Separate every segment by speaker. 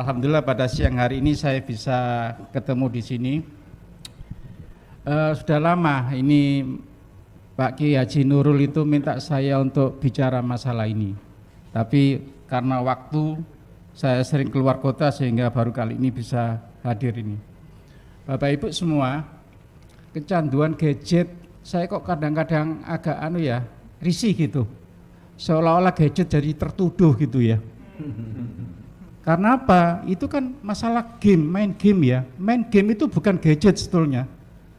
Speaker 1: Alhamdulillah pada siang hari ini saya bisa ketemu di sini. Sudah lama ini Pak Kiai Haji Nurul itu minta saya untuk bicara masalah ini. Tapi karena waktu saya sering keluar kota sehingga baru kali ini bisa hadir ini. Bapak Ibu semua, kecanduan gadget saya kok kadang-kadang agak risih gitu. Seolah-olah gadget jadi tertuduh gitu ya. Karena apa? Itu kan masalah game, main game ya. Main game itu bukan gadget sebetulnya.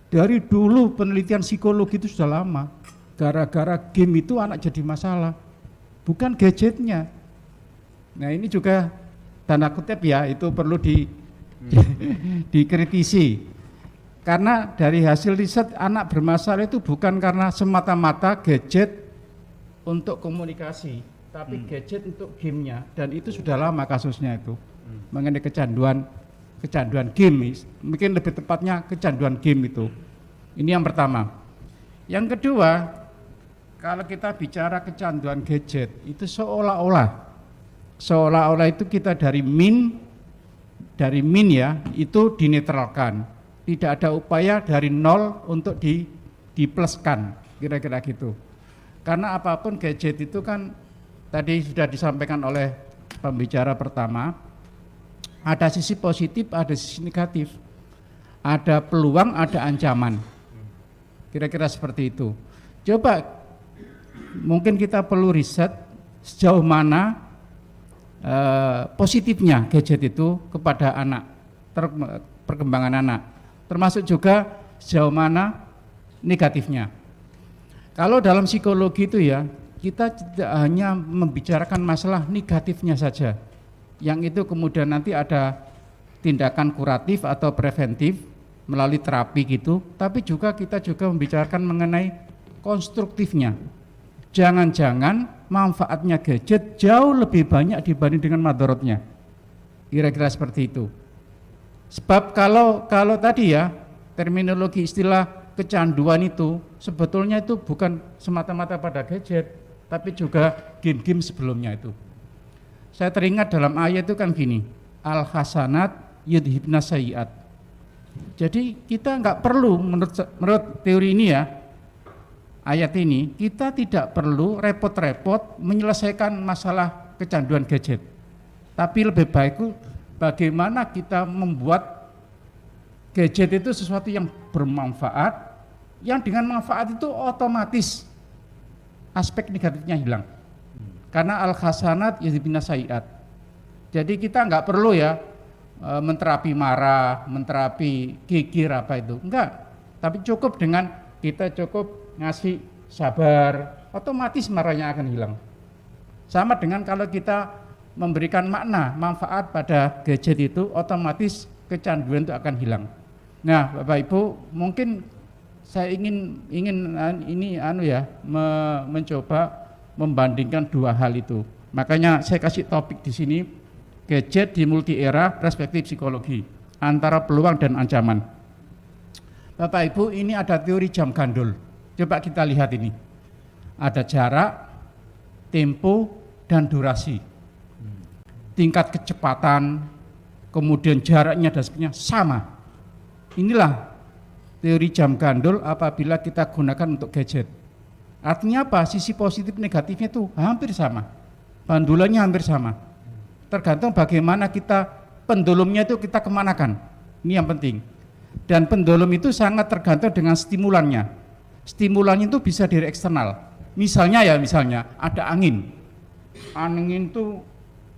Speaker 1: Dari dulu penelitian psikologi itu sudah lama. Gara-gara game itu anak jadi masalah, bukan gadgetnya. Nah ini juga tanda kutip ya, itu perlu dikritisi. Karena dari hasil riset anak bermasalah itu bukan karena semata-mata gadget untuk komunikasi, tapi gadget untuk gamenya, dan itu sudah lama kasusnya itu mengenai kecanduan game, mungkin lebih tepatnya kecanduan game itu. Ini yang pertama. Yang kedua, kalau kita bicara kecanduan gadget itu seolah-olah itu kita dari min ya itu dinetralkan, tidak ada upaya dari nol untuk dipluskan, kira-kira gitu. Karena apapun gadget itu kan tadi sudah disampaikan oleh pembicara pertama, ada sisi positif, ada sisi negatif, ada peluang, ada ancaman, kira-kira seperti itu. Coba mungkin kita perlu riset sejauh mana positifnya gadget itu kepada anak, perkembangan anak, termasuk juga sejauh mana negatifnya. Kalau dalam psikologi itu ya, kita tidak hanya membicarakan masalah negatifnya saja, yang itu kemudian nanti ada tindakan kuratif atau preventif melalui terapi gitu, tapi juga kita juga membicarakan mengenai konstruktifnya. Jangan-jangan manfaatnya gadget jauh lebih banyak dibanding dengan madorotnya, kira-kira seperti itu. Sebab kalau tadi ya terminologi istilah kecanduan itu sebetulnya itu bukan semata-mata pada gadget, tapi juga game-game sebelumnya itu. Saya teringat dalam ayat itu kan gini, al-hasanat yudhibnas sayyiat. Jadi kita nggak perlu menurut teori ini ya, ayat ini kita tidak perlu repot-repot menyelesaikan masalah kecanduan gadget. Tapi lebih baik bagaimana kita membuat gadget itu sesuatu yang bermanfaat, yang dengan manfaat itu otomatis aspek negatifnya hilang. Karena al-hasanat yudhibnas sayyiat. Jadi kita nggak perlu ya menterapi marah, menterapi kikir apa itu, enggak. Tapi cukup dengan kita ngasih sabar, otomatis marahnya akan hilang. Sama dengan kalau kita memberikan makna, manfaat pada gadget itu, otomatis kecanduan itu akan hilang. Nah, Bapak Ibu, mungkin saya ingin ini mencoba membandingkan dua hal itu. Makanya saya kasih topik di sini, gadget di multi era perspektif psikologi, antara peluang dan ancaman. Bapak Ibu, ini ada teori jam gandul. Coba kita lihat ini. Ada jarak, tempo, dan durasi. Tingkat kecepatan, kemudian jaraknya dan sebagainya sama. Inilah teori jam gandul apabila kita gunakan untuk gadget. Artinya apa? Sisi positif negatifnya itu hampir sama. Pandulannya hampir sama. Tergantung bagaimana kita pendulumnya itu kita kemanakan. Ini yang penting. Dan pendulum itu sangat tergantung dengan stimulannya. Stimulannya itu bisa dari eksternal. Misalnya ada angin. Angin itu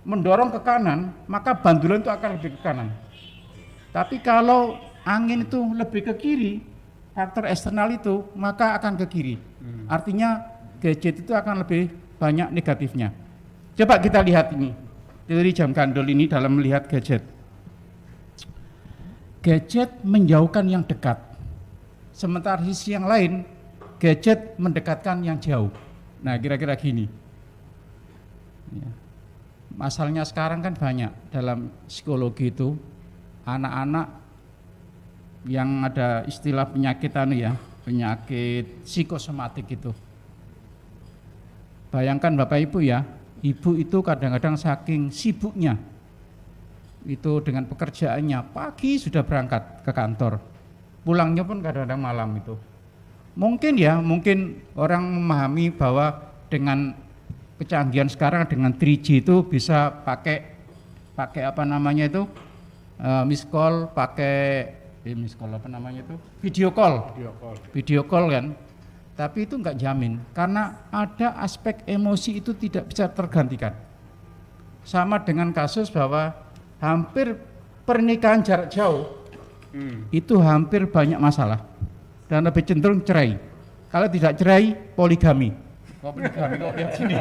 Speaker 1: mendorong ke kanan, maka bandulan itu akan lebih ke kanan. Tapi kalau angin itu lebih ke kiri, faktor eksternal itu, maka akan ke kiri. Artinya gadget itu akan lebih banyak negatifnya. Coba kita lihat ini, teori jam gandul ini dalam melihat gadget. Gadget menjauhkan yang dekat, sementara sisi yang lain, gadget mendekatkan yang jauh. Nah, kira-kira gini. Ya. Masalahnya sekarang kan banyak dalam psikologi itu, anak-anak yang ada istilah penyakit penyakit psikosomatik itu. Bayangkan Bapak Ibu ya, ibu itu kadang-kadang saking sibuknya itu dengan pekerjaannya pagi sudah berangkat ke kantor, pulangnya pun kadang-kadang malam itu. Mungkin orang memahami bahwa dengan kecanggihan sekarang dengan 3G itu bisa pakai apa namanya itu miss call, video call kan. Tapi itu enggak jamin, karena ada aspek emosi itu tidak bisa tergantikan. Sama dengan kasus bahwa hampir pernikahan jarak jauh itu hampir banyak masalah dan lebih cenderung cerai. Kalau tidak cerai, poligami. Poligami kok lihat sini.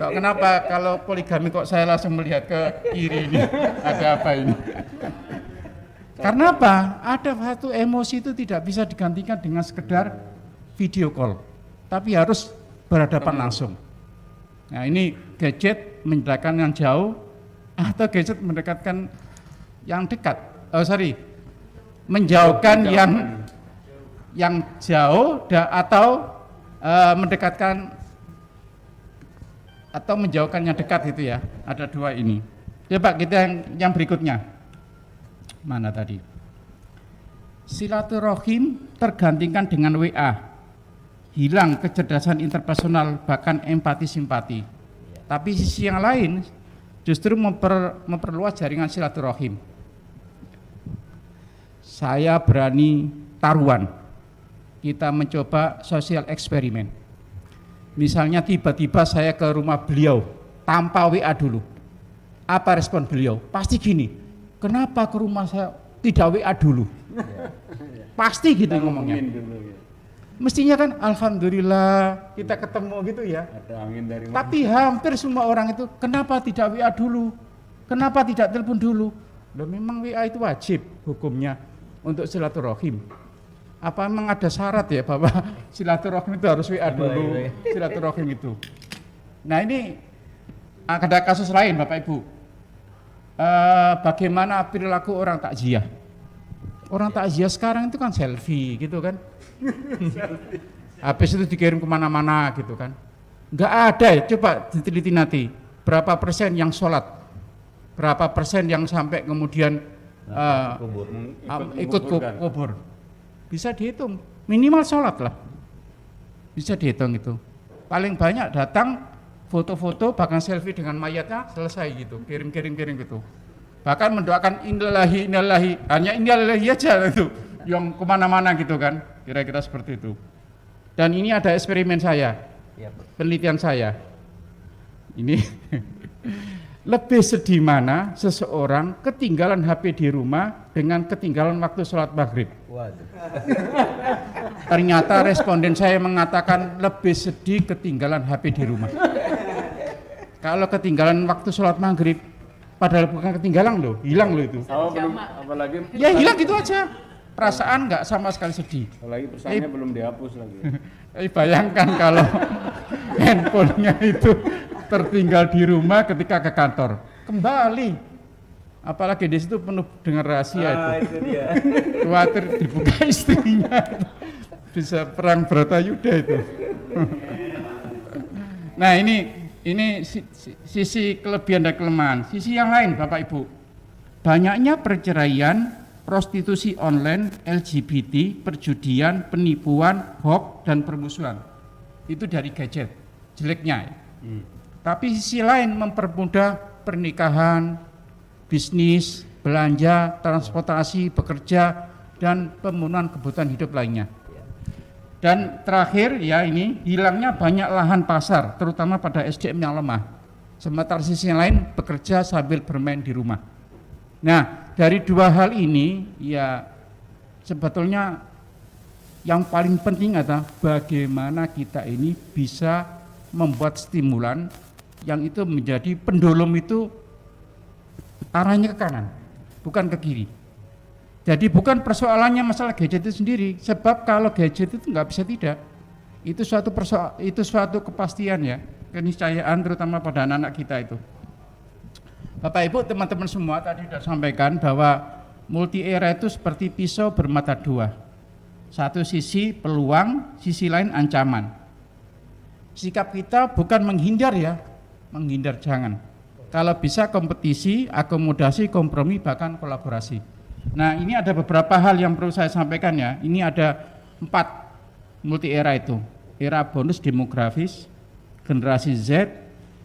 Speaker 1: Kenapa kalau poligami kok saya langsung melihat ke kiri ini? Ada apa ini? Karena apa? Ada satu emosi itu tidak bisa digantikan dengan sekedar video call, tapi harus berhadapan langsung. Nah, ini gadget mendekatkan yang jauh atau gadget mendekatkan yang dekat. Menjauhkan yang jauh atau mendekatkan atau menjauhkan yang dekat itu ya. Ada dua ini. Coba kita yang berikutnya. Mana tadi? Silaturahim tergantikan dengan WA. Hilang kecerdasan interpersonal, bahkan empati simpati. Tapi sisi yang lain justru memperluas jaringan silaturahim. Saya berani taruhan, kita mencoba sosial eksperimen. Misalnya tiba-tiba saya ke rumah beliau tanpa WA dulu. Apa respon beliau? Pasti gini, kenapa ke rumah saya tidak WA dulu? Pasti gitu ngomongnya. Mestinya kan alhamdulillah kita ketemu gitu ya. Ada angin dari mana? Tapi hampir semua orang itu kenapa tidak WA dulu? Kenapa tidak telepon dulu? Loh, memang WA itu wajib hukumnya untuk silaturahim. Apa memang ada syarat ya bahwa silaturahim itu harus WA dulu? Silaturahim itu. Nah, ini ada kasus lain Bapak Ibu. Bagaimana perilaku orang takziah? Orang takziah sekarang itu kan selfie gitu kan. Habis itu dikirim kemana-mana gitu kan. Enggak ada ya, coba diteliti nanti berapa persen yang sholat, berapa persen yang sampai kemudian ikut kubur. Bisa dihitung, minimal sholat lah, bisa dihitung itu. Paling banyak datang foto-foto bahkan selfie dengan mayatnya, selesai gitu, kirim gitu. Bahkan mendoakan innalillahi, hanya innalillahi aja itu, yang kemana-mana gitu kan, kira-kira seperti itu. Dan ini ada eksperimen saya, penelitian saya. Ini lebih sedih mana seseorang ketinggalan HP di rumah dengan ketinggalan waktu sholat maghrib. Ternyata responden saya mengatakan lebih sedih ketinggalan HP di rumah. Kalau ketinggalan waktu sholat maghrib, padahal bukan ketinggalan loh, hilang loh itu. Apalagi ya hilang gitu aja. Perasaan nggak sama sekali sedih.
Speaker 2: Apalagi pesannya belum dihapus lagi.
Speaker 1: Bayangkan kalau handphonenya itu tertinggal di rumah ketika ke kantor, kembali, apalagi di situ penuh dengan rahasia itu dia. Khawatir dibuka istrinya, bisa perang Bratayuda itu. Nah ini sisi kelebihan dan kelemahan. Sisi yang lain Bapak Ibu, banyaknya perceraian, prostitusi online, LGBT, perjudian, penipuan, hoax dan permusuhan. Itu dari gadget jeleknya. Tapi sisi lain mempermudah pernikahan, bisnis, belanja, transportasi, bekerja, dan pemenuhan kebutuhan hidup lainnya. Dan terakhir ya ini, hilangnya banyak lahan pasar, terutama pada SDM yang lemah. Sementara sisi yang lain bekerja sambil bermain di rumah. Nah, dari dua hal ini ya sebetulnya yang paling penting adalah bagaimana kita ini bisa membuat stimulan yang itu menjadi pendolong itu arahnya ke kanan, bukan ke kiri. Jadi bukan persoalannya masalah gadget itu sendiri, sebab kalau gadget itu nggak bisa tidak, itu suatu kepastian ya, keniscayaan terutama pada anak-anak kita itu. Bapak Ibu teman-teman semua tadi sudah sampaikan bahwa multi era itu seperti pisau bermata dua. Satu sisi peluang, sisi lain ancaman. Sikap kita bukan menghindar ya, menghindar jangan. Kalau bisa kompetisi, akomodasi, kompromi, bahkan kolaborasi. Nah, ini ada beberapa hal yang perlu saya sampaikan ya. Ini ada 4 multi era itu. Era bonus demografis, generasi Z,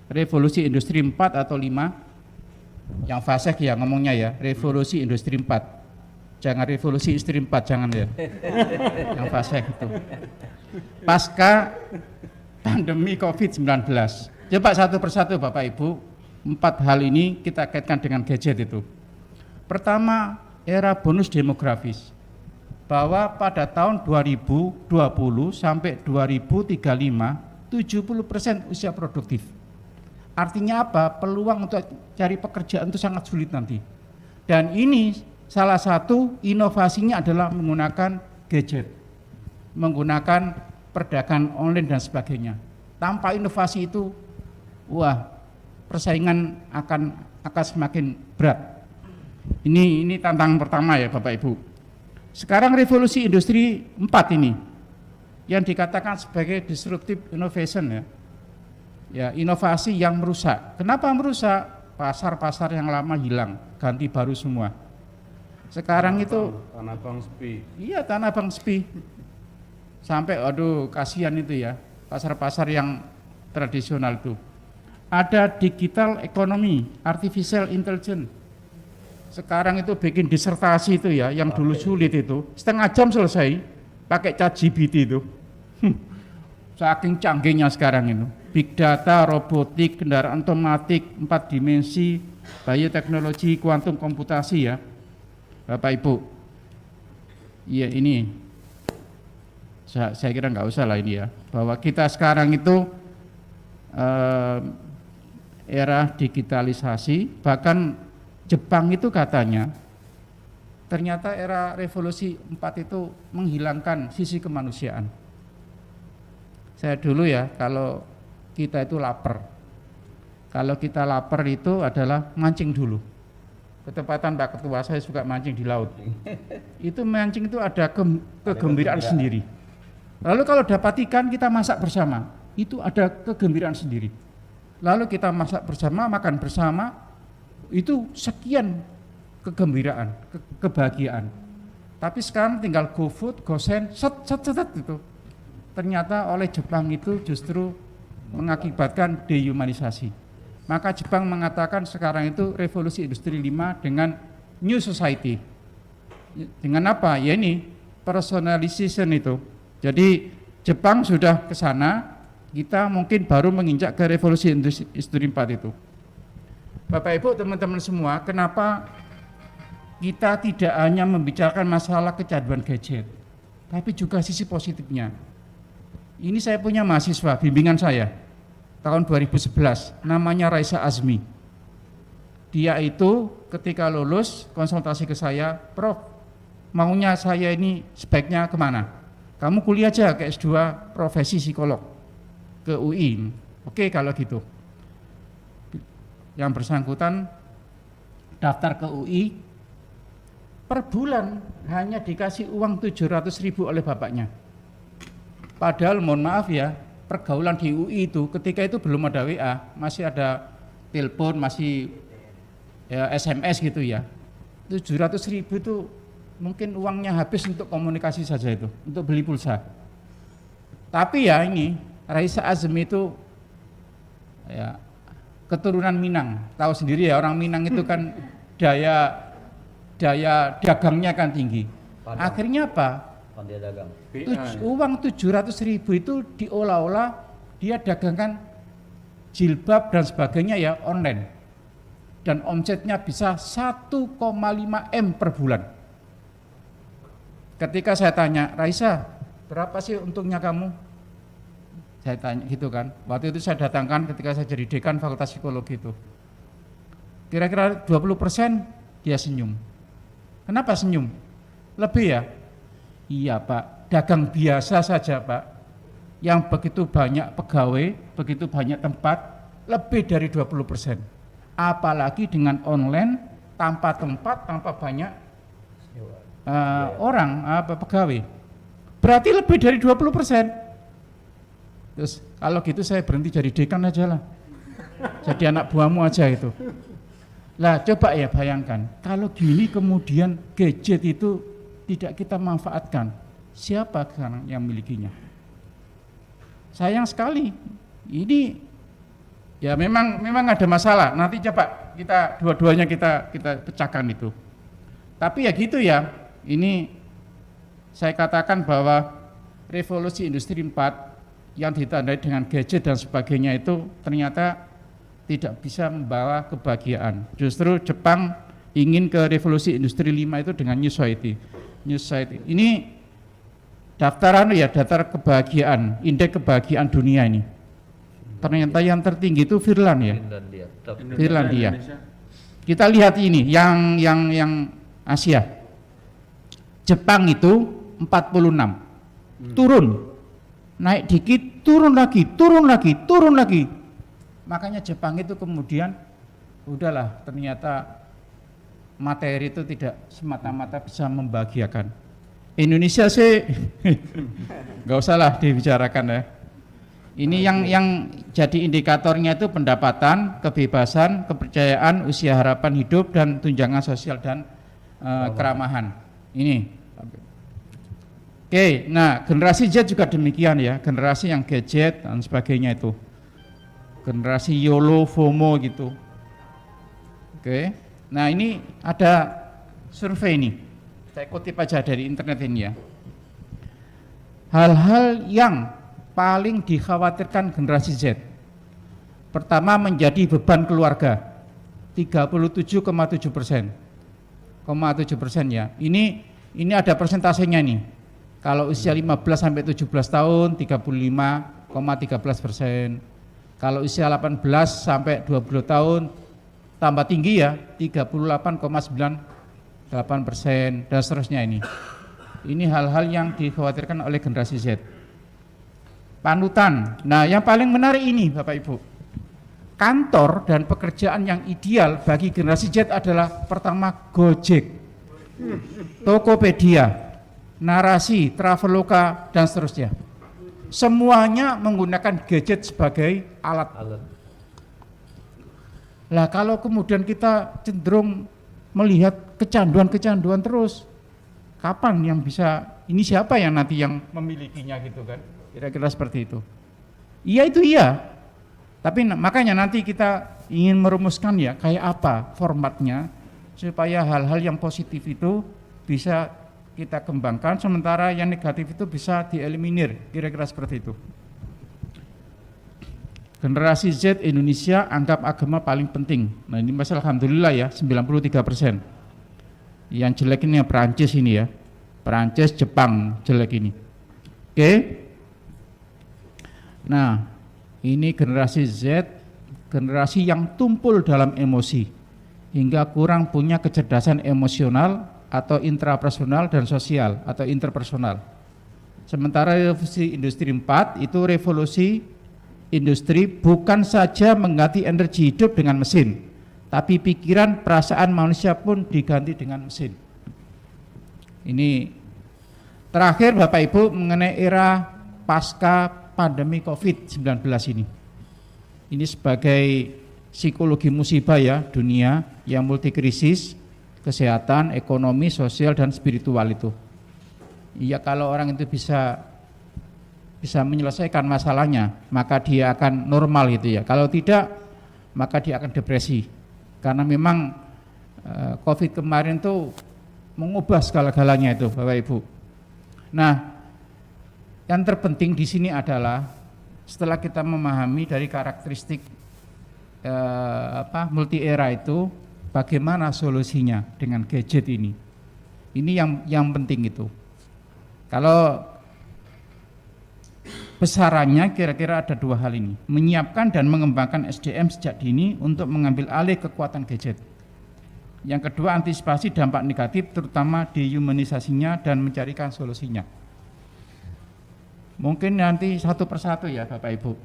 Speaker 1: revolusi industri 4 atau 5. Yang fasih ya ngomongnya ya, revolusi industri 4. Jangan revolusi istri 4, jangan ya. Yang fasih itu. Pasca pandemi COVID-19. Coba satu persatu Bapak Ibu, 4 hal ini kita kaitkan dengan gadget itu. Pertama, era bonus demografis. Bahwa pada tahun 2020 sampai 2035, 70% usia produktif. Artinya apa? Peluang untuk cari pekerjaan itu sangat sulit nanti. Dan ini salah satu inovasinya adalah menggunakan gadget, menggunakan perdagangan online dan sebagainya. Tanpa inovasi itu, wah, persaingan akan semakin berat. Ini tantangan pertama ya Bapak Ibu. Sekarang revolusi industri 4 ini yang dikatakan sebagai disruptive innovation ya. Ya, inovasi yang merusak. Kenapa merusak? Pasar-pasar yang lama hilang, ganti baru semua. Sekarang itu
Speaker 2: Tanah Abang sepi.
Speaker 1: iya, Tanah Abang sepi. Sampai aduh kasihan itu ya, pasar-pasar yang tradisional itu. Ada digital ekonomi, artificial intelligence. Sekarang itu bikin disertasi itu ya, yang dulu sulit itu, setengah jam selesai pakai ChatGPT itu. Saking canggihnya sekarang itu. Big data, robotik, kendaraan otomatik, 4 dimensi, bioteknologi, kuantum komputasi ya. Bapak Ibu. Iya ini. Saya kira nggak usah lah ini ya. Bahwa kita sekarang itu era digitalisasi, bahkan Jepang itu katanya ternyata era revolusi 4 itu menghilangkan sisi kemanusiaan. Saya dulu ya, kalau kita itu lapar, kalau kita lapar itu adalah mancing dulu. Ketepatan Pak Ketua, saya suka mancing di laut. Itu mancing itu ada kegembiraan sendiri. Lalu kalau dapat ikan kita masak bersama, itu ada kegembiraan sendiri. Lalu kita masak bersama, makan bersama, itu sekian kegembiraan, kebahagiaan. Tapi sekarang tinggal GoFood, GoSend, set itu. Ternyata oleh Jepang itu justru mengakibatkan dehumanisasi. Maka Jepang mengatakan sekarang itu revolusi industri 5 dengan new society. Dengan apa? Ya ini personalization itu. Jadi Jepang sudah ke sana, kita mungkin baru menginjak ke revolusi industri 4 itu. Bapak Ibu, teman-teman semua, kenapa kita tidak hanya membicarakan masalah kecanduan gadget, tapi juga sisi positifnya. Ini saya punya mahasiswa, bimbingan saya, tahun 2011, namanya Raisa Azmi. Dia itu ketika lulus konsultasi ke saya, Prof, maunya saya ini sebaiknya kemana? Kamu kuliah aja ke S2 profesi psikolog, ke UI. Oke kalau gitu. Yang bersangkutan daftar ke UI, per bulan hanya dikasih uang 700.000 oleh bapaknya. Padahal mohon maaf ya, pergaulan di UI itu ketika itu belum ada WA, masih ada telepon, masih ya, SMS gitu ya. 700.000 itu mungkin uangnya habis untuk komunikasi saja itu, untuk beli pulsa. Tapi ya ini Raisa Azmi itu ya keturunan Minang, tahu sendiri ya, orang Minang itu kan daya dagangnya kan tinggi. Akhirnya apa?
Speaker 3: Pandai dagang.
Speaker 1: Uang 700.000 itu diolah-olah, dia dagangkan jilbab dan sebagainya ya online. Dan omsetnya bisa 1,5 M per bulan. Ketika saya tanya, Raisa, berapa sih untungnya kamu? Saya tanya gitu kan. Waktu itu saya datangkan ketika saya jadi dekan Fakultas Psikologi itu. Kira-kira 20% dia senyum. Kenapa senyum? Lebih ya? Iya Pak, dagang biasa saja Pak. Yang begitu banyak pegawai, begitu banyak tempat, lebih dari 20%. Apalagi dengan online, tanpa tempat, tanpa banyak orang, pegawai. Berarti lebih dari 20%. Terus kalau gitu saya berhenti jadi dekan aja lah. jadi anak buahmu aja itu. Lah coba ya bayangkan, kalau gini kemudian gadget itu tidak kita manfaatkan, siapa sekarang yang milikinya? Sayang sekali. Ini ya memang ada masalah. Nanti coba kita dua-duanya kita pecahkan itu. Tapi ya gitu ya. Ini saya katakan bahwa revolusi industri 4 yang ditandai dengan gadget dan sebagainya itu ternyata tidak bisa membawa kebahagiaan. Justru Jepang ingin ke revolusi industri 5 itu dengan New Society. Ini daftar kebahagiaan, indeks kebahagiaan dunia ini. Ternyata yang tertinggi itu Finlandia. Kita lihat ini yang Asia. Jepang itu 46. Turun. Naik dikit, turun lagi. Makanya Jepang itu kemudian udahlah, ternyata materi itu tidak semata-mata bisa membahagiakan. Indonesia sih nggak usah lah dibicarakan ya. Ini yang jadi indikatornya itu pendapatan, kebebasan, kepercayaan, usia harapan hidup, dan tunjangan sosial dan keramahan. Ini. Oke, nah generasi Z juga demikian ya, generasi yang gadget dan sebagainya itu, generasi YOLO, FOMO gitu. Oke, nah ini ada survei ini, saya kutip aja dari internet ini ya. Hal-hal yang paling dikhawatirkan generasi Z, pertama menjadi beban keluarga, 37,7%, ya. Ini ada persentasenya nih. Kalau usia 15 sampai 17 tahun 35,13%. Kalau usia 18 sampai 20 tahun tambah tinggi ya 38,98% dan seterusnya ini. Ini hal-hal yang dikhawatirkan oleh generasi Z. Panutan. Nah, yang paling menarik ini Bapak Ibu. Kantor dan pekerjaan yang ideal bagi generasi Z adalah pertama Gojek, Tokopedia, Narasi, Traveloka, dan seterusnya. Semuanya menggunakan gadget sebagai alat. Lah kalau kemudian kita cenderung melihat kecanduan terus, kapan yang bisa, ini siapa yang nanti yang memilikinya gitu kan? Kira-kira seperti itu. Iya itu iya. Tapi makanya nanti kita ingin merumuskan ya kayak apa formatnya supaya hal-hal yang positif itu bisa kita kembangkan, sementara yang negatif itu bisa dieliminir, kira-kira seperti itu. Generasi Z Indonesia anggap agama paling penting. Nah ini masalah alhamdulillah ya, 93%. Yang jelek ini ya Perancis ini ya, Perancis, Jepang jelek ini. Oke. Nah ini generasi Z, generasi yang tumpul dalam emosi, hingga kurang punya kecerdasan emosional atau intrapersonal dan sosial atau interpersonal. Sementara revolusi industri 4 itu revolusi industri bukan saja mengganti energi hidup dengan mesin, tapi pikiran, perasaan manusia pun diganti dengan mesin. Ini terakhir Bapak Ibu mengenai era pasca pandemi COVID-19 ini. Ini sebagai psikologi musibah ya dunia yang multikrisis, kesehatan, ekonomi, sosial, dan spiritual itu. Iya kalau orang itu bisa menyelesaikan masalahnya, maka dia akan normal gitu ya. Kalau tidak, maka dia akan depresi. Karena memang COVID kemarin tuh mengubah segala-galanya itu, Bapak Ibu. Nah, yang terpenting di sini adalah setelah kita memahami dari karakteristik multi era itu, bagaimana solusinya dengan gadget ini? Ini yang penting itu. Kalau besarannya kira-kira ada dua hal ini. Menyiapkan dan mengembangkan SDM sejak dini untuk mengambil alih kekuatan gadget. Yang kedua, antisipasi dampak negatif terutama dehumanisasinya dan mencarikan solusinya. Mungkin nanti satu persatu ya Bapak Ibu.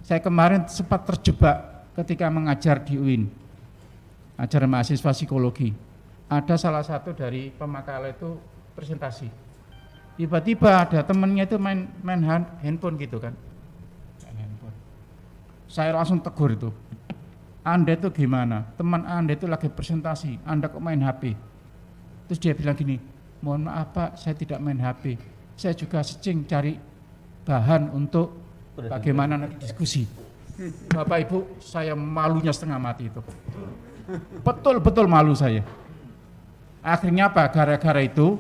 Speaker 1: Saya kemarin sempat terjebak ketika mengajar di UIN. Ajar mahasiswa psikologi. Ada salah satu dari pemakalah itu presentasi. Tiba-tiba ada temennya itu main handphone gitu kan. Saya langsung tegur itu. Anda itu gimana? Teman Anda itu lagi presentasi, Anda kok main HP? Terus dia bilang gini, mohon maaf Pak, saya tidak main HP. Saya juga searching cari bahan untuk bagaimana nanti diskusi. Bapak Ibu, saya malunya setengah mati itu. Betul-betul malu saya. Akhirnya apa? Gara-gara itu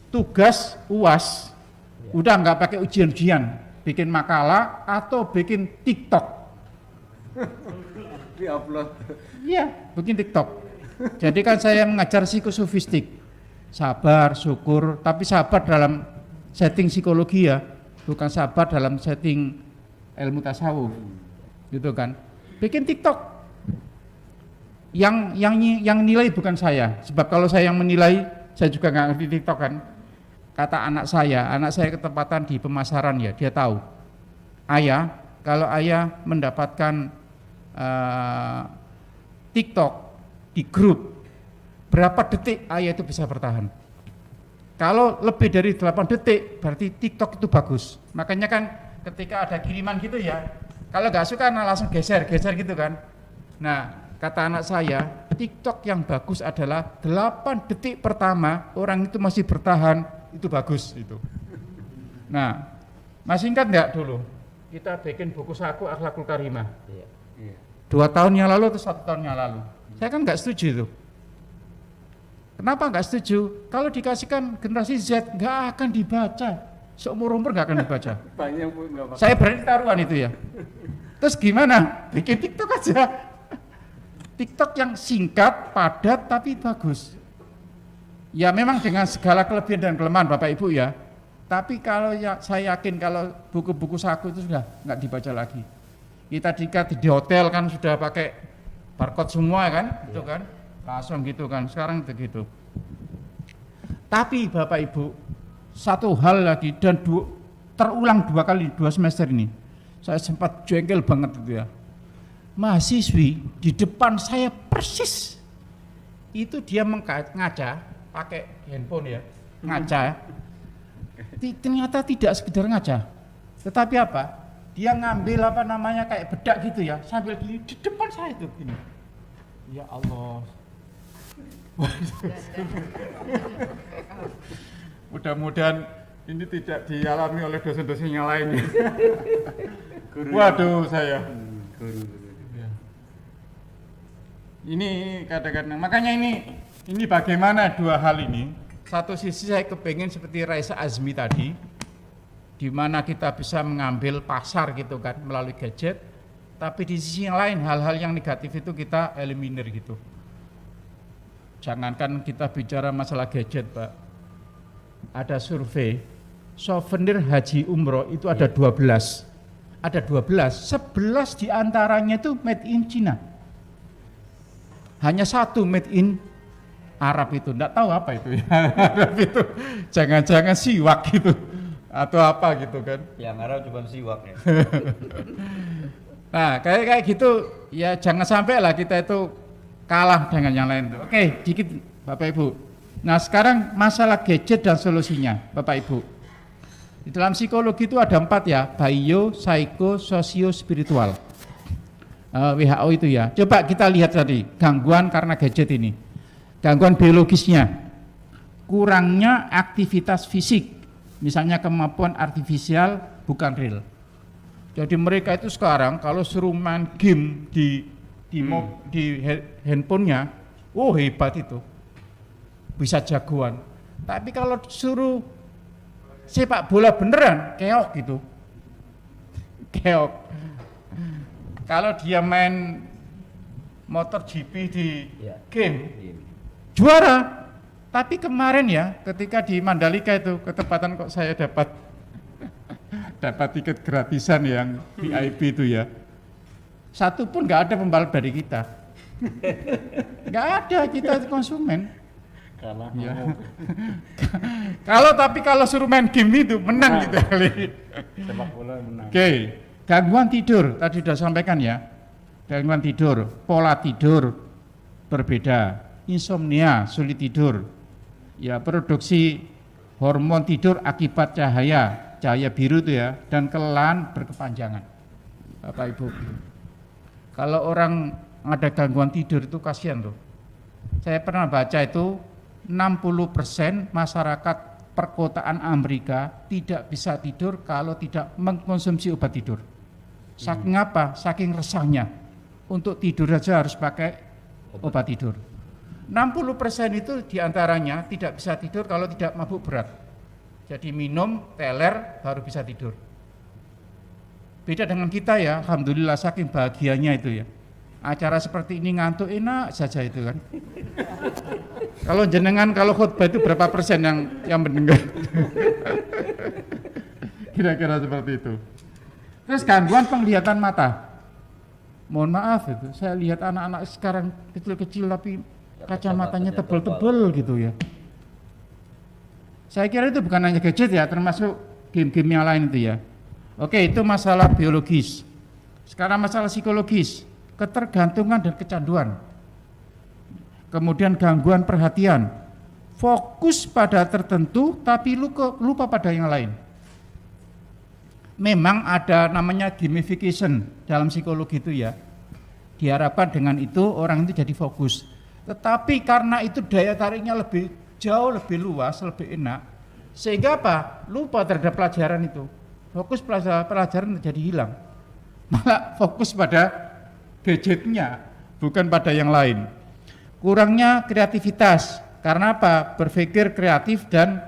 Speaker 1: tugas UAS udah nggak pakai ujian-ujian, bikin makalah atau bikin TikTok.
Speaker 2: Di-upload.
Speaker 1: Iya, bikin TikTok. Jadi kan saya mengajar psikosofistik, sabar, syukur, tapi sabar dalam setting psikologi ya, bukan sabar dalam setting ilmu tasawuf, gitu kan. Bikin TikTok. Yang nilai bukan saya, sebab kalau saya yang menilai, saya juga nggak ngerti TikTok kan. Kata anak saya ketempatan di pemasaran ya, dia tahu. Ayah, kalau ayah mendapatkan TikTok di grup, berapa detik ayah itu bisa bertahan? Kalau lebih dari 8 detik, berarti TikTok itu bagus. Makanya kan ketika ada kiriman gitu ya, kalau nggak suka langsung geser gitu kan. Nah, kata anak saya, TikTok yang bagus adalah 8 detik pertama orang itu masih bertahan, itu bagus itu. Nah, masih ingat nggak dulu kita bikin buku saku Akhlakul Karimah?
Speaker 2: Iya.
Speaker 1: 2 tahun yang lalu atau 1 tahun yang lalu? Saya kan nggak setuju itu. Kenapa nggak setuju? Kalau dikasihkan generasi Z nggak akan dibaca, seumur-umur nggak akan dibaca.
Speaker 2: Banyak pun nggak
Speaker 1: Saya berani taruhan itu ya. Terus gimana? Bikin TikTok aja. TikTok yang singkat, padat, tapi bagus. Ya memang dengan segala kelebihan dan kelemahan Bapak Ibu ya. Tapi kalau ya, saya yakin kalau buku-buku saku itu sudah nggak dibaca lagi. Kita di hotel kan sudah pakai barcode semua kan, itu kan, langsung gitu kan. Sekarang begitu. Tapi Bapak Ibu, satu hal lagi dan terulang 2 kali 2 semester ini. Saya sempat jengkel banget itu ya. Mahasiswi di depan saya persis itu dia ngaca pakai handphone ya, ngaca. Ternyata tidak sekedar ngaca, tetapi apa? Dia ngambil apa namanya kayak bedak gitu ya, sambil gini di depan saya itu gini. Ya Allah. Mudah-mudahan ini tidak dialami oleh dosen-dosen yang lain. Waduh saya. Ini kadang-kadang, makanya ini bagaimana 2 hal ini. Satu sisi saya kepengen seperti Raisa Azmi tadi, di mana kita bisa mengambil pasar gitu kan melalui gadget, tapi di sisi yang lain hal-hal yang negatif itu kita eliminir gitu. Jangankan kita bicara masalah gadget Pak, ada survei souvenir haji umroh itu ada 12, 11 diantaranya itu made in China. Hanya 1 made in Arab itu, enggak tahu apa itu ya. Arab itu jangan-jangan siwak gitu atau apa gitu kan.
Speaker 3: Yang Arab cuma siwak ya.
Speaker 1: Nah, kayak gitu ya, jangan sampai lah kita itu kalah dengan yang lain tuh. Oke, dikit Bapak Ibu. Nah, sekarang masalah gadget dan solusinya, Bapak Ibu. Di dalam psikologi itu ada 4 ya, bio, psiko, sosio, spiritual. WHO itu ya. Coba kita lihat tadi gangguan karena gadget ini. Gangguan biologisnya, kurangnya aktivitas fisik, misalnya kemampuan artifisial bukan real. Jadi mereka itu sekarang kalau suruh main game di handphonenya, oh hebat itu, bisa jagoan. Tapi kalau suruh sepak bola beneran, keok gitu, keok. Kalau dia main motor GP di game, juara. Tapi kemarin ya, ketika di Mandalika itu ketepatan kok saya dapat tiket gratisan yang VIP itu ya. Satu pun nggak ada pembalap dari kita. Nggak ada, kita konsumen.
Speaker 2: Kalah.
Speaker 1: Ya. Kalau suruh main game itu menang gitu kali.
Speaker 2: Sepak bola menang.
Speaker 1: Oke, gangguan tidur tadi sudah sampaikan ya. Gangguan tidur, pola tidur berbeda, insomnia, sulit tidur. Ya, produksi hormon tidur akibat cahaya biru itu ya, dan kelelahan berkepanjangan. Bapak Ibu, kalau orang ada gangguan tidur itu kasihan tuh. Saya pernah baca itu 60% masyarakat perkotaan Amerika tidak bisa tidur kalau tidak mengkonsumsi obat tidur. Saking apa? Saking resahnya. Untuk tidur saja harus pakai obat tidur. 60% itu diantaranya tidak bisa tidur kalau tidak mabuk berat. Jadi minum, teler, baru bisa tidur. Beda dengan kita ya, alhamdulillah saking bahagianya itu ya. Acara seperti ini ngantuk enak saja itu kan. Kalau jenengan kalau khutbah itu berapa persen yang mendengar? Kira-kira seperti itu. Terus gangguan penglihatan mata. Mohon maaf itu, saya lihat anak-anak sekarang kecil-kecil tapi kacamatanya tebal-tebal gitu ya. Saya kira itu bukan hanya gadget ya, termasuk game-game yang lain itu ya. Oke, itu masalah biologis. Sekarang masalah psikologis, ketergantungan dan kecanduan. Kemudian gangguan perhatian, fokus pada tertentu tapi lupa pada yang lain. Memang ada namanya gamification dalam psikologi itu ya. Diharapkan dengan itu orang itu jadi fokus. Tetapi karena itu daya tariknya jauh lebih luas, lebih enak, sehingga apa? Lupa terhadap pelajaran itu. Fokus pelajaran jadi hilang. Malah fokus pada gadgetnya, bukan pada yang lain. Kurangnya kreativitas, karena apa? Berpikir kreatif dan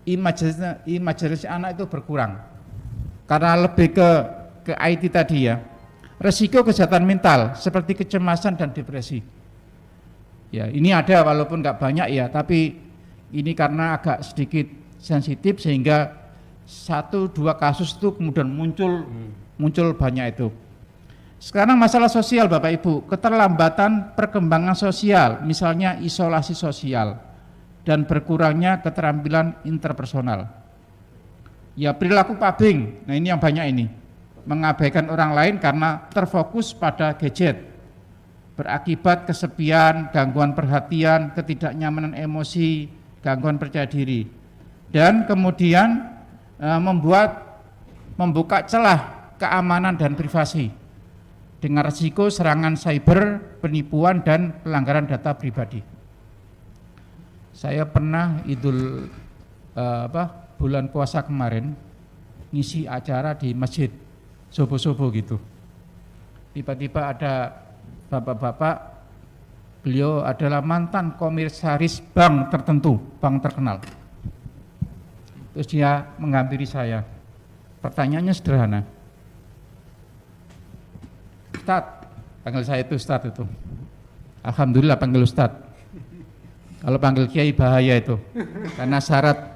Speaker 1: imajinasi anak itu berkurang. Karena lebih ke IT tadi ya. Resiko kesehatan mental seperti kecemasan dan depresi. Ya, ini ada walaupun nggak banyak ya, tapi ini karena agak sedikit sensitif sehingga 1-2 kasus itu kemudian muncul banyak itu. Sekarang masalah sosial Bapak Ibu, keterlambatan perkembangan sosial, misalnya isolasi sosial dan berkurangnya keterampilan interpersonal. Ya, perilaku pubbing, nah ini yang banyak ini, mengabaikan orang lain karena terfokus pada gadget. Berakibat kesepian, gangguan perhatian, ketidaknyamanan emosi, gangguan percaya diri, dan kemudian membuka celah keamanan dan privasi dengan risiko serangan cyber, penipuan dan pelanggaran data pribadi. Saya pernah bulan puasa kemarin ngisi acara di masjid subuh-subuh gitu. Tiba-tiba ada bapak-bapak, beliau adalah mantan komisaris bank tertentu, bank terkenal. Terus dia menghampiri saya. Pertanyaannya sederhana. Ustadz, panggil saya itu Ustadz itu. Alhamdulillah panggil Ustadz. Kalau panggil Kiai bahaya itu. Karena syarat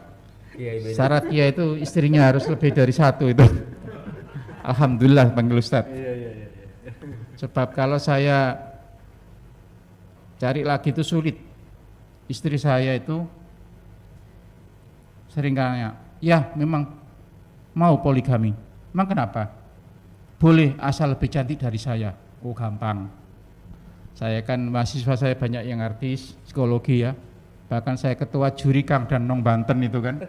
Speaker 1: Kiai itu istrinya harus lebih dari 1 itu. Alhamdulillah panggil Ustadz. Sebab kalau saya cari lagi itu sulit. Istri saya itu sering tanya, ya memang mau poligami. Memang kenapa? Boleh asal lebih cantik dari saya. Oh gampang. Saya kan mahasiswa saya banyak yang artis, psikologi ya. Bahkan saya ketua juri Kang dan Nong Banten itu kan.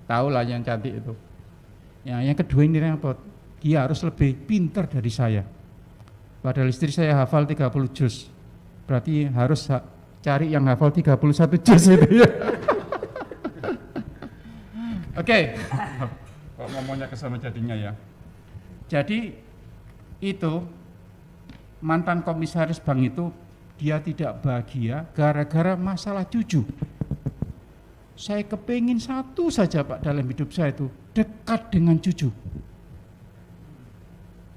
Speaker 1: Tahu lah yang cantik itu. Ya, yang kedua ini repot. Dia harus lebih pintar dari saya. Padahal istri saya hafal 30 juz. Berarti harus cari yang hafal 31 juz itu ya. Oke. Kok ngomongnya ke sana jadinya ya. Jadi itu mantan komisaris bank itu dia tidak bahagia gara-gara masalah cucu. Saya kepingin satu saja Pak dalam hidup saya itu, dekat dengan cucu.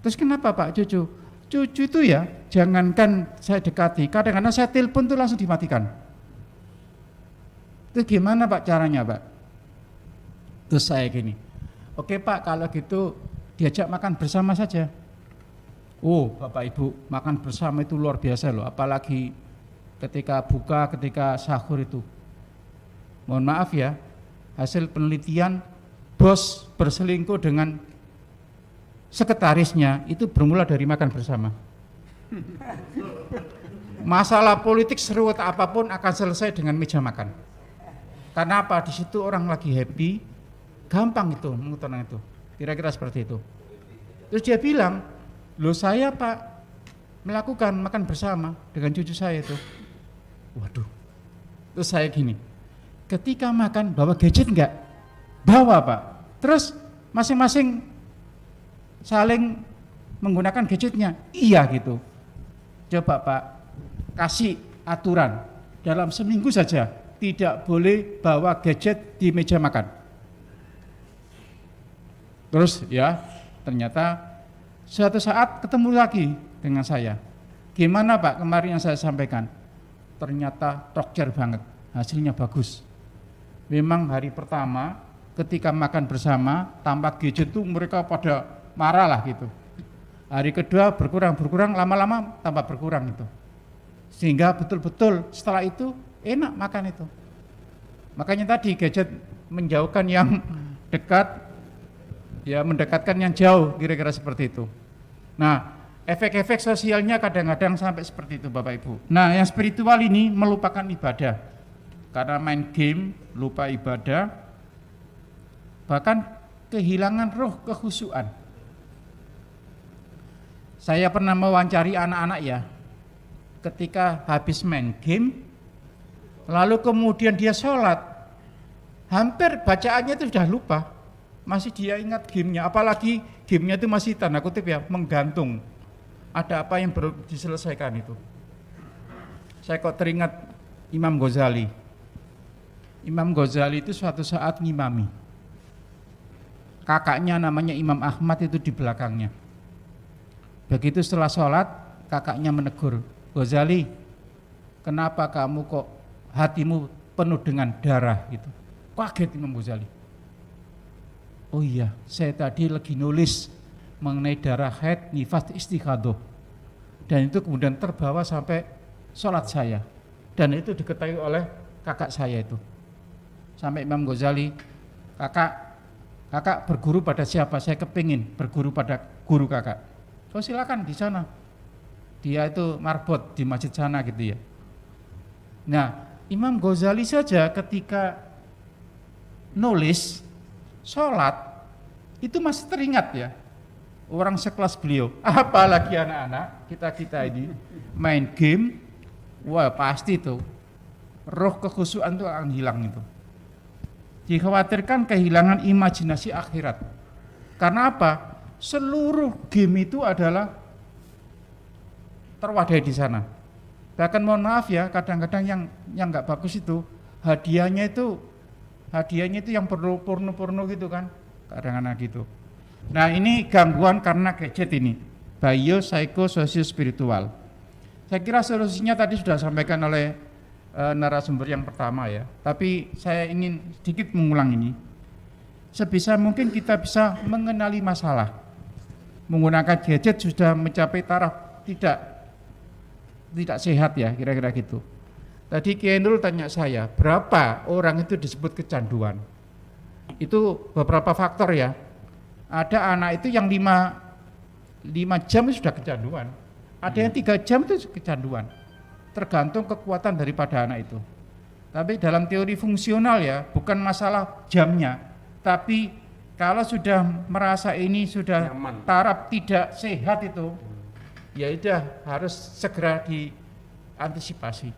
Speaker 1: Terus kenapa Pak cucu? Cucu itu ya, jangankan saya dekati, kadang-kadang saya telepon tuh langsung dimatikan. Itu gimana Pak caranya Pak? Terus saya gini, oke Pak kalau gitu diajak makan bersama saja. Oh Bapak Ibu, makan bersama itu luar biasa loh, apalagi ketika buka, ketika sahur itu. Mohon maaf ya, hasil penelitian bos berselingkuh dengan sekretarisnya itu bermula dari makan bersama. Masalah politik seruat apapun akan selesai dengan meja makan. Karena apa? Di situ orang lagi happy, gampang itu mengutarakan itu. Kira-kira seperti itu. Terus dia bilang, loh saya Pak melakukan makan bersama dengan cucu saya itu. Waduh. Terus saya gini, ketika makan bawa gadget enggak? Bawa, Pak. Terus masing-masing saling menggunakan gadgetnya. Iya gitu. Coba Pak, kasih aturan dalam seminggu saja tidak boleh bawa gadget di meja makan. Terus ya, ternyata suatu saat ketemu lagi dengan saya. Gimana Pak kemarin yang saya sampaikan? Ternyata tokcer banget, hasilnya bagus. Memang hari pertama ketika makan bersama tanpa gadget tuh mereka pada marah lah gitu. Hari kedua berkurang, lama-lama tambah berkurang itu. Sehingga betul-betul setelah itu enak makan itu. Makanya tadi gadget menjauhkan yang dekat, ya mendekatkan yang jauh, kira-kira seperti itu. Nah, efek-efek sosialnya kadang-kadang sampai seperti itu Bapak Ibu. Nah, yang spiritual ini melupakan ibadah. Karena main game, lupa ibadah, bahkan kehilangan roh kekhusyuan. Saya pernah mewawancari anak-anak ya, ketika habis main game, lalu kemudian dia sholat, hampir bacaannya itu sudah lupa, masih dia ingat gamenya, apalagi gamenya itu masih tanda kutip ya, menggantung. Ada apa yang baru diselesaikan itu. Saya kok teringat Imam Ghazali. Imam Ghazali itu suatu saat ngimami. Kakaknya namanya Imam Ahmad itu di belakangnya. Begitu setelah sholat, kakaknya menegur, Ghazali, kenapa kamu kok hatimu penuh dengan darah gitu. Kaget Imam Ghazali. Oh iya, saya tadi lagi nulis mengenai darah haid, nifas, istighadah. Dan itu kemudian terbawa sampai sholat saya. Dan itu diketahui oleh kakak saya itu. Sampai Imam Ghazali, kakak berguru pada siapa? Saya kepingin berguru pada guru kakak. Oh silakan di sana. Dia itu marbot di masjid sana gitu ya. Nah, Imam Ghazali saja ketika nulis sholat itu masih teringat ya. Orang sekelas beliau, apalagi anak-anak kita ini main game, wah pasti tuh roh kekhusyuan itu akan hilang itu. Dikhawatirkan kehilangan imajinasi akhirat. Karena apa? Seluruh game itu adalah terwadai di sana. Bahkan mohon maaf ya, kadang-kadang yang nggak bagus itu hadiahnya itu yang porno gitu kan, kadang-kadang gitu. Nah ini gangguan karena gadget ini, bio, psycho, sosio, spiritual. Saya kira solusinya tadi sudah disampaikan oleh narasumber yang pertama ya. Tapi saya ingin sedikit mengulang ini. Sebisa mungkin kita bisa mengenali masalah. Menggunakan gadget sudah mencapai taraf tidak sehat ya, kira-kira gitu. Tadi Kiai Nurul tanya saya, berapa orang itu disebut kecanduan? Itu beberapa faktor ya. Ada anak itu yang 5 jam itu sudah kecanduan. Ada yang 3 jam itu kecanduan. Tergantung kekuatan daripada anak itu. Tapi dalam teori fungsional ya, bukan masalah jamnya, tapi kalau sudah merasa ini sudah nyaman, taraf tidak sehat itu, ya sudah harus segera diantisipasi.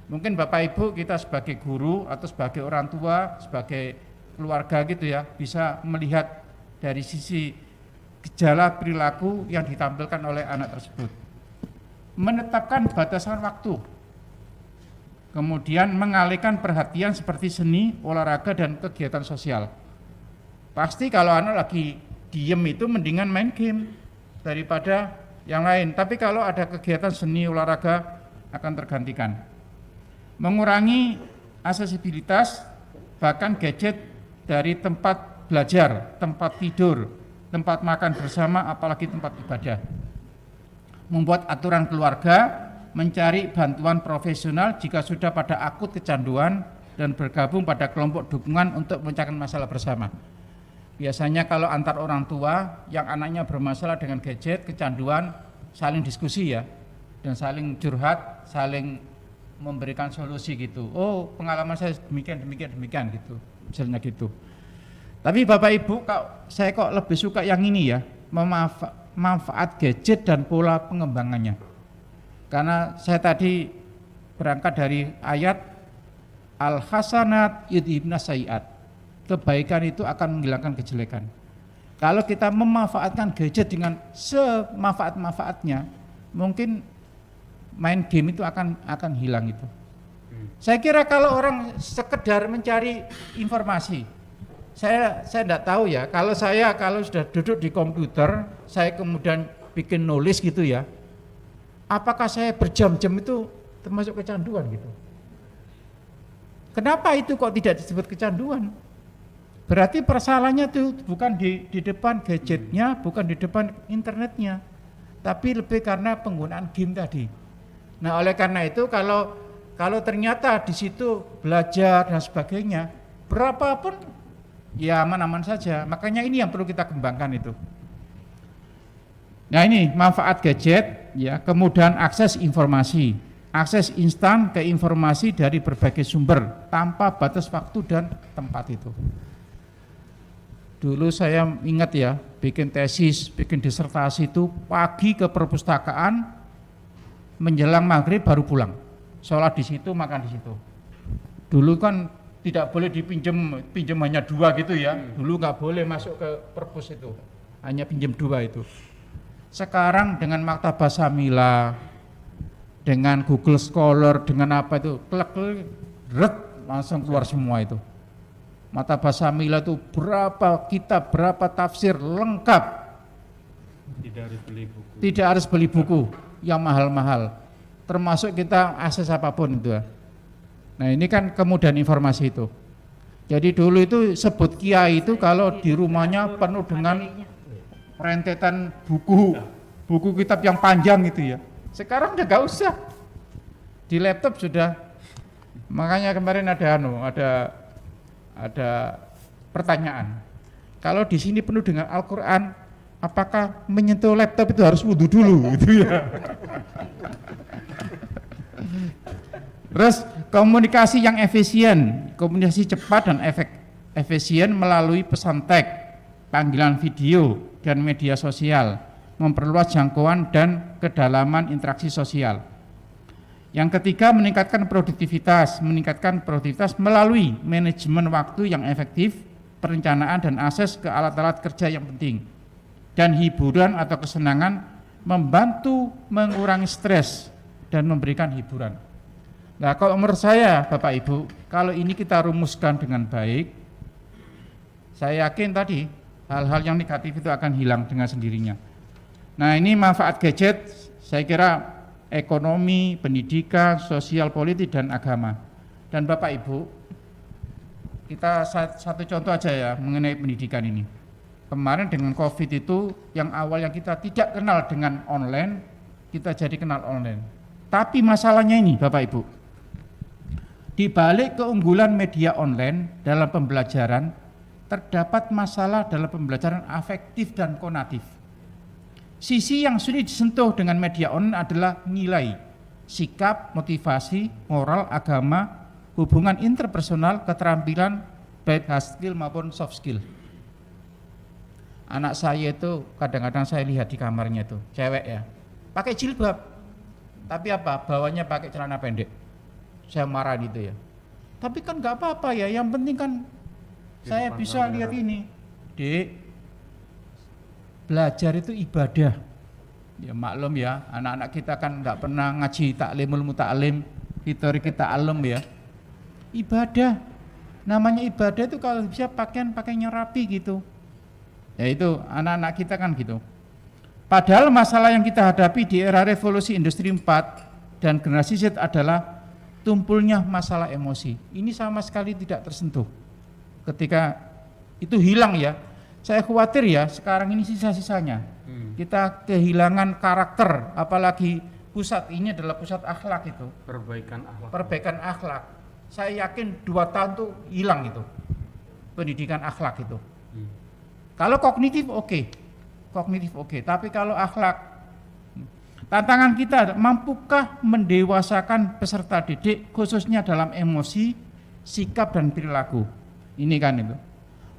Speaker 1: Mungkin Bapak Ibu kita sebagai guru atau sebagai orang tua, sebagai keluarga gitu ya, bisa melihat dari sisi gejala perilaku yang ditampilkan oleh anak tersebut. Menetapkan batasan waktu, kemudian mengalihkan perhatian seperti seni, olahraga, dan kegiatan sosial. Pasti kalau anak lagi diem itu mendingan main game daripada yang lain. Tapi kalau ada kegiatan seni, olahraga akan tergantikan. Mengurangi aksesibilitas, bahkan gadget dari tempat belajar, tempat tidur, tempat makan bersama, apalagi tempat ibadah. Membuat aturan keluarga, mencari bantuan profesional jika sudah pada akut kecanduan, dan bergabung pada kelompok dukungan untuk memecahkan masalah bersama. Biasanya kalau antar orang tua yang anaknya bermasalah dengan gadget, kecanduan, saling diskusi ya, dan saling curhat, saling memberikan solusi gitu. Oh pengalaman saya demikian gitu, misalnya gitu. Tapi Bapak Ibu, saya kok lebih suka yang ini ya, manfaat gadget dan pola pengembangannya. Karena saya tadi berangkat dari ayat al-hasanat yudhibna sayiat. Kebaikan itu akan menghilangkan kejelekan. Kalau kita memanfaatkan gadget dengan semanfaat-manfaatnya, mungkin main game itu akan hilang itu. Saya kira kalau orang sekedar mencari informasi, saya tidak tahu ya. Kalau sudah duduk di komputer, saya kemudian bikin nulis gitu ya. Apakah saya berjam-jam itu termasuk kecanduan gitu? Kenapa itu kok tidak disebut kecanduan? Berarti persoalannya itu bukan di depan gadgetnya, bukan di depan internetnya, tapi lebih karena penggunaan game tadi. Nah, oleh karena itu kalau ternyata di situ belajar dan sebagainya, berapapun ya aman-aman saja. Makanya ini yang perlu kita kembangkan itu. Nah, ini manfaat gadget ya, kemudian akses informasi. Akses instan ke informasi dari berbagai sumber tanpa batas waktu dan tempat itu. Dulu saya ingat ya, bikin tesis, bikin disertasi itu pagi ke perpustakaan, menjelang maghrib baru pulang. Sholat di situ, makan di situ. Dulu kan tidak boleh pinjam hanya 2 gitu ya. Dulu nggak boleh masuk ke perpus itu, hanya pinjam 2 itu. Sekarang dengan Maktabah Samila, dengan Google Scholar, dengan apa itu, klik langsung keluar semua itu. Maktabah Samila itu berapa kitab, berapa tafsir lengkap. Tidak harus beli buku yang mahal-mahal. Termasuk kita akses apapun itu. Nah, ini kan kemudian informasi itu. Jadi dulu itu sebut kiai itu kalau di rumahnya penuh dengan rentetan buku kitab yang panjang gitu ya. Sekarang udah gak usah, di laptop sudah. Makanya kemarin ada pertanyaan. Kalau di sini penuh dengan Al-Quran, apakah menyentuh laptop itu harus wudhu dulu gitu ya? Terus komunikasi yang efisien, komunikasi cepat dan efisien melalui pesan teks, panggilan video dan media sosial, memperluas jangkauan dan kedalaman interaksi sosial. Yang ketiga, meningkatkan produktivitas melalui manajemen waktu yang efektif, perencanaan dan akses ke alat-alat kerja yang penting, dan hiburan atau kesenangan membantu mengurangi stres dan memberikan hiburan. Nah, kalau menurut saya Bapak Ibu, kalau ini kita rumuskan dengan baik, saya yakin tadi hal-hal yang negatif itu akan hilang dengan sendirinya. Nah, ini manfaat gadget, saya kira ekonomi, pendidikan, sosial, politik, dan agama. Dan Bapak Ibu, kita satu contoh aja ya mengenai pendidikan ini. Kemarin dengan COVID itu, yang awalnya kita tidak kenal dengan online, kita jadi kenal online. Tapi masalahnya ini Bapak Ibu, di balik keunggulan media online dalam pembelajaran, terdapat masalah dalam pembelajaran afektif dan konatif. Sisi yang sulit disentuh dengan media online adalah nilai, sikap, motivasi, moral, agama, hubungan interpersonal, keterampilan, baik hard skill maupun soft skill. Anak saya itu kadang-kadang saya lihat di kamarnya itu, cewek ya, pakai jilbab, tapi apa, bawahnya pakai celana pendek. Saya marah gitu ya. Tapi kan nggak apa-apa ya, yang penting kan saya bisa lihat ini. Dek, belajar itu ibadah. Ya maklum ya, anak-anak kita kan nggak pernah ngaji taklimul muta'alim, fitori kita alim ya. Ibadah, namanya ibadah itu kalau bisa pakainya rapi gitu. Ya itu anak-anak kita kan gitu. Padahal masalah yang kita hadapi di era revolusi industri 4 dan generasi Z adalah tumpulnya masalah emosi. Ini sama sekali tidak tersentuh. Ketika itu hilang ya, saya khawatir ya sekarang ini sisa-sisanya. Kita kehilangan karakter, apalagi pusat ini adalah pusat akhlak itu. Perbaikan akhlak. Saya yakin 2 tahun tuh hilang itu. Pendidikan akhlak itu. Kalau kognitif oke, tapi kalau akhlak, tantangan kita, mampukah mendewasakan peserta didik khususnya dalam emosi, sikap dan perilaku. Ini kan itu.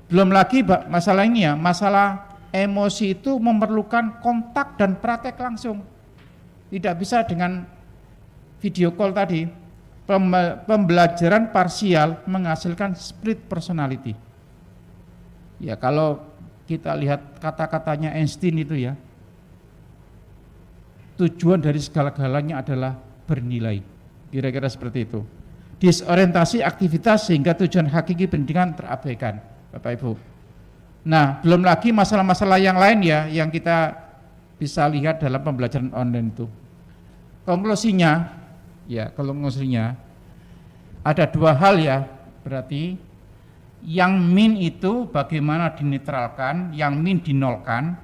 Speaker 1: Belum lagi masalah ini ya, masalah emosi itu memerlukan kontak dan praktek langsung. Tidak bisa dengan video call tadi, pembelajaran parsial menghasilkan split personality. Ya kalau kita lihat kata-katanya Einstein itu ya, tujuan dari segala-galanya adalah bernilai, kira-kira seperti itu. Disorientasi aktivitas sehingga tujuan hakiki pendidikan terabaikan, Bapak Ibu. Nah, belum lagi masalah-masalah yang lain ya, yang kita bisa lihat dalam pembelajaran online itu. Konklusinya, ada dua hal ya, berarti yang min itu bagaimana dinetralkan, yang min dinolkan,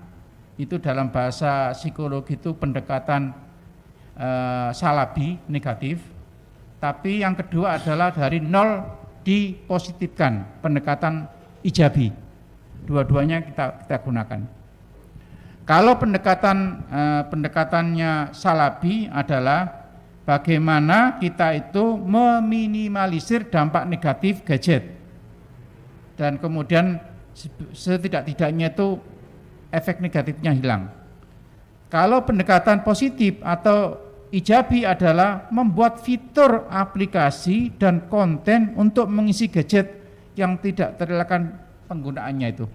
Speaker 1: itu dalam bahasa psikologi itu pendekatan salabi, negatif. Tapi yang kedua adalah dari nol dipositifkan, pendekatan ijabi. Dua-duanya kita gunakan. Kalau pendekatannya salabi adalah bagaimana kita itu meminimalisir dampak negatif gadget, dan kemudian setidak-tidaknya itu efek negatifnya hilang. Kalau pendekatan positif atau ijabi adalah membuat fitur aplikasi dan konten untuk mengisi gadget yang tidak terelakkan penggunaannya itu.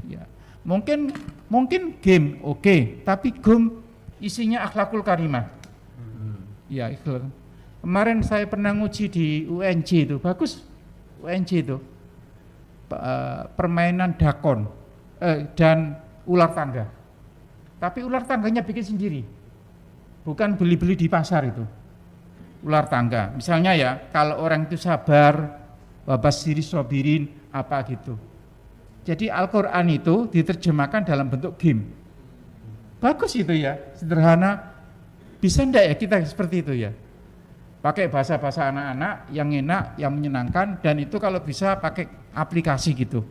Speaker 1: Ya, mungkin game oke, tapi game isinya akhlakul karimah. Ya, kemarin saya pernah nguji di UNJ itu, bagus UNJ itu. Permainan dakon dan ular tangga. Tapi ular tangganya bikin sendiri. Bukan beli-beli di pasar itu. Ular tangga. Misalnya ya, kalau orang itu sabar, wabasiri sobirin, apa gitu. Jadi Al-Quran itu diterjemahkan dalam bentuk game. Bagus itu ya, sederhana. Bisa enggak ya kita seperti itu ya? Pakai bahasa-bahasa anak-anak yang enak, yang menyenangkan, dan itu kalau bisa pakai aplikasi gitu.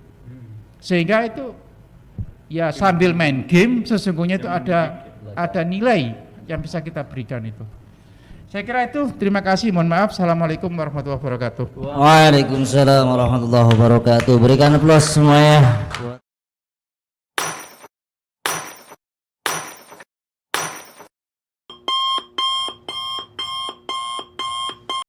Speaker 1: Sehingga itu ya sambil main game sesungguhnya itu ada nilai yang bisa kita berikan itu. Saya kira itu, terima kasih, mohon maaf. Assalamualaikum warahmatullahi wabarakatuh.
Speaker 3: Waalaikumsalam warahmatullahi wabarakatuh. Berikan aplaus semuanya.